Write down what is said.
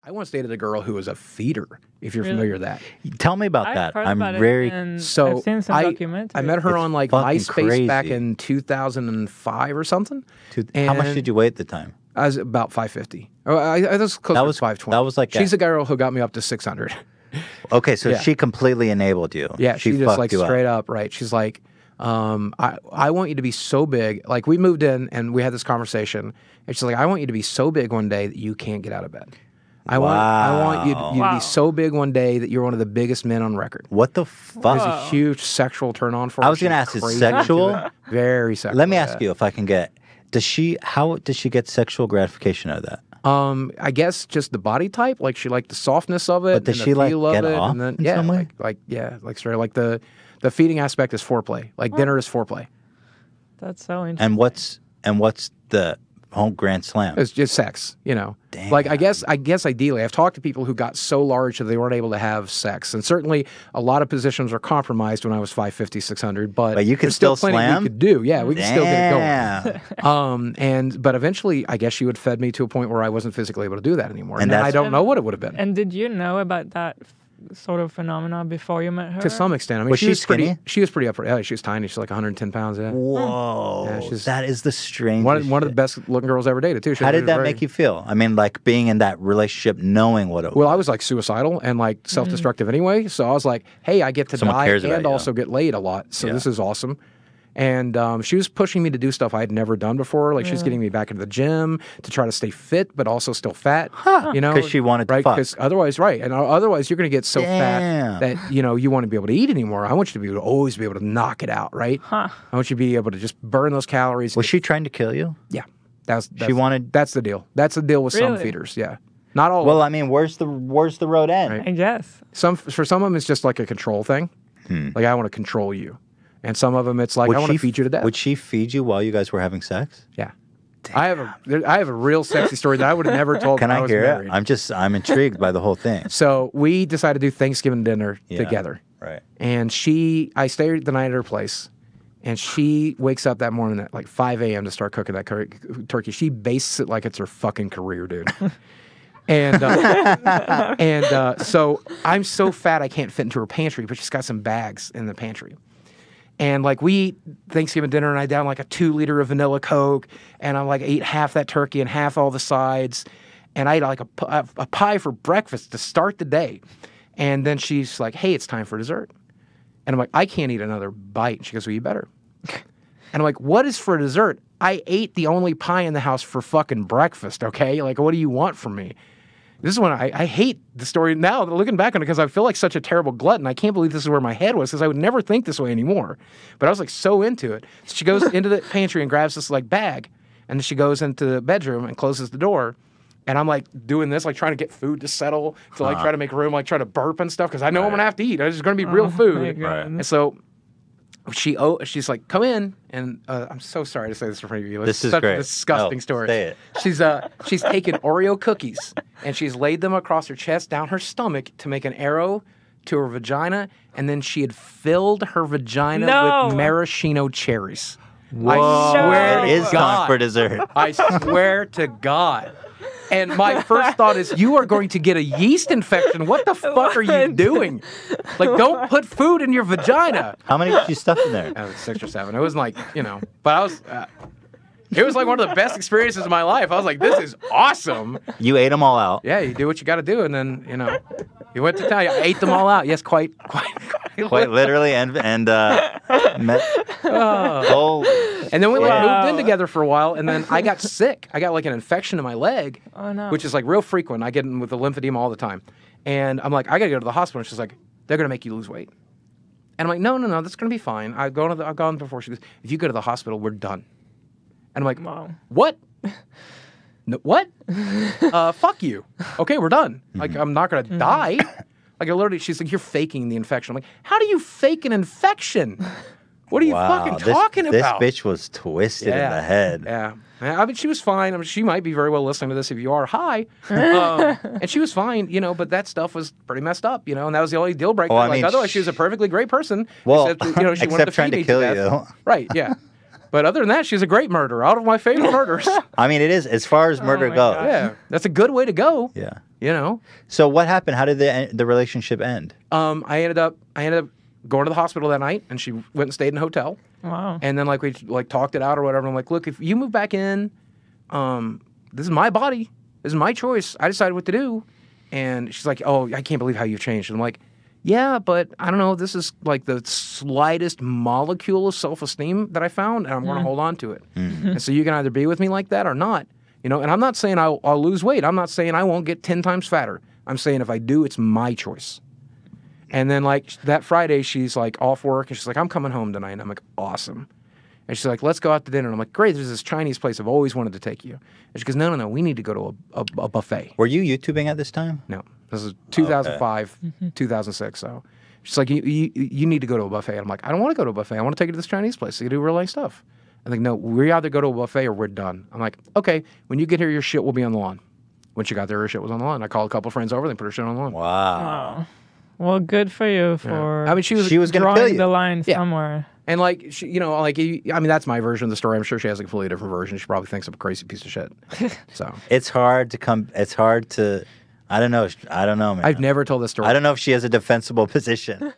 I once dated a girl who was a feeder, if you're familiar with that. Tell me about I've that. heard I'm about very... it and So I've seen some documentaries. I met her on like fucking MySpace back crazy. in 2005 or something. How much did you weigh at the time? I was about 550. I was close to 520. That was like She's a girl who got me up to 600. Okay, so Yeah. she completely enabled you. Yeah, she just fucked like you up. straight up, right? She's like, I want you to be so big. Like we moved in and we had this conversation, and she's like, I want you to be so big one day that you can't get out of bed. I want you to be so big one day that you're one of the biggest men on record. What the fuck? It's a huge sexual turn on for her. I was going to ask, is sexual? Very sexual. Let me ask you if I can get, how does she get sexual gratification out of that? I guess just the body type. Like she liked the softness of it. But does and she the like feel of get it, off and then, in yeah, some way? like straight. Like the feeding aspect is foreplay. Like dinner is foreplay. That's so interesting. And what's the whole grand slam? It's just sex, you know. Damn. Like I guess ideally, I've talked to people who got so large that they weren't able to have sex, and certainly a lot of positions are compromised when I was 550, 600. But you can there's still plenty slam? we could do. Yeah, we can still get it Damn. going. But eventually, I guess she would fed me to a point where I wasn't physically able to do that anymore. And that's- I don't know what it would have been. And did you know about that sort of phenomena before you met her? To some extent, I mean, Was she pretty. skinny? She was pretty upright. Yeah, she was tiny. She's like 110 pounds. Yeah, Whoa. Yeah, she's- that is the strangest one of the best looking girls I ever dated too. How did that make you feel? I mean, like being in that relationship, knowing what it was. Well, I was like suicidal and like self-destructive anyway. So I was like, hey, I get to Someone die cares about and you. also get laid a lot. So Yeah. this is awesome. And she was pushing me to do stuff I had never done before. Like she was getting me back into the gym to try to stay fit, but also still fat. You know, 'Cause she wanted to right? fuck. Because otherwise, right? And otherwise, you're going to get so Damn. fat that you won't be able to eat anymore. I want you to be able to always be able to knock it out, right? I want you to be able to just burn those calories. Was she trying to kill you? Yeah, that's wanted- That's the deal. That's the deal with some Really? feeders. Yeah, not all. Well, I mean, where's the road end? Right. I guess. For some of them, it's just like a control thing. Like I want to control you, and some of them it's like I want to feed you to death. Would she feed you while you guys were having sex? Yeah, I have a real sexy story that I would have never told. Can when I was hear married. it? I'm intrigued by the whole thing. So we decided to do Thanksgiving dinner together, Right. and I stayed the night at her place, and she wakes up that morning at like 5 a.m. to start cooking that turkey. She bastes it like it's her fucking career, dude. And so I'm so fat I can't fit into her pantry, but she's got some bags in the pantry. And like we eat Thanksgiving dinner, and I down like a 2 liter of vanilla Coke, and I like ate half that turkey and half all the sides, and I ate like a pie for breakfast to start the day. And then she's like, "Hey, it's time for dessert," and I'm like, "I can't eat another bite." And she goes, "Well, you better." And I'm like, "What is for dessert? I ate the only pie in the house for fucking breakfast. Okay, like what do you want from me?" This is when I hate the story now, looking back on it, because I feel like such a terrible glutton. I can't believe this is where my head was, because I would never think this way anymore. But I was like so into it. So she goes into the pantry and grabs this like bag, and then she goes into the bedroom and closes the door. And I'm like doing this, like trying to get food to settle, to like try to make room, like try to burp and stuff, because I know I'm gonna have to eat. It's going to be real food. Right. And so she's like, "Come in," and I'm so sorry to say this in front of you. It's This is such great. a disgusting No, story. say it. She's taken Oreo cookies and she's laid them across her chest, down her stomach to make an arrow to her vagina, and then she had filled her vagina with maraschino cherries. I swear to It is time God. for dessert. I swear to God. And my first thought is, you are going to get a yeast infection. What the fuck are you doing? Like, don't put food in your vagina. How many did you stuff in there? I was 6 or 7. It wasn't like, but I was, it was like one of the best experiences of my life. I was like, this is awesome. You ate them all out. Yeah, you do what you got to do. And then, you went to town. I ate them all out. Yes, quite Literally and met. And then we moved in together for a while, and then I got sick. I got like an infection in my leg, which is like real frequent. I get in with the lymphedema all the time. And I'm like, I got to go to the hospital. And she's like, they're going to make you lose weight. And I'm like, no, that's going to be fine. I've gone before. She goes, if you go to the hospital, we're done. And I'm like, what? No, what? Fuck you. Okay, we're done. Like, I'm not going to die. Like, I literally, she's like, you're faking the infection. I'm like, how do you fake an infection? What are you fucking talking about? This bitch was twisted in the head. Yeah. I mean, she was fine. I mean, she might be very well listening to this if you are. Hi. And she was fine, but that stuff was pretty messed up, and that was the only deal breaker. Well, I mean, otherwise, she was a perfectly great person. Well, except, she wanted except to trying feed to me kill death. you. Right, yeah. But other than that, she's a great murderer. Out of my favorite murders. I mean, it is, as far as murder my goes. God. Yeah. That's a good way to go. Yeah. you know. So what happened? How did the relationship end? I ended up going to the hospital that night, and she went and stayed in a hotel. Wow. And then like we like talked it out or whatever. I'm like, look, if you move back in, this is my body. This is my choice. I decided what to do. And she's like, oh, I can't believe how you've changed. And I'm like, yeah, but I don't know. This is like the slightest molecule of self-esteem that I found, and I'm going to hold on to it. And so you can either be with me like that or not. You know, and I'm not saying I'll lose weight. I'm not saying I won't get 10 times fatter. I'm saying if I do, it's my choice. And then like that Friday, she's like off work, and she's like, I'm coming home tonight. And I'm like, awesome. And she's like, let's go out to dinner. And I'm like, great, there's this Chinese place I've always wanted to take you. And she goes, no, we need to go to a buffet. Were you YouTubing at this time? No, this is 2005, 2006. So she's like, you need to go to a buffet. And I'm like, I don't want to go to a buffet. I want to take you to this Chinese place. You do real nice stuff. I'm like, no, we either go to a buffet or we're done. I'm like, okay, when you get here, your shit will be on the lawn. When she got there, her shit was on the lawn. I called a couple friends over, they put her shit on the lawn. Wow. Well, good for you for I mean, she was going to kill drawing you. the line somewhere. And like, she, you know, like, I mean, that's my version of the story. I'm sure she has a completely different version. She probably thinks I'm a crazy piece of shit. So It's hard to, I don't know, man. I've never told this story. I don't know if she has a defensible position.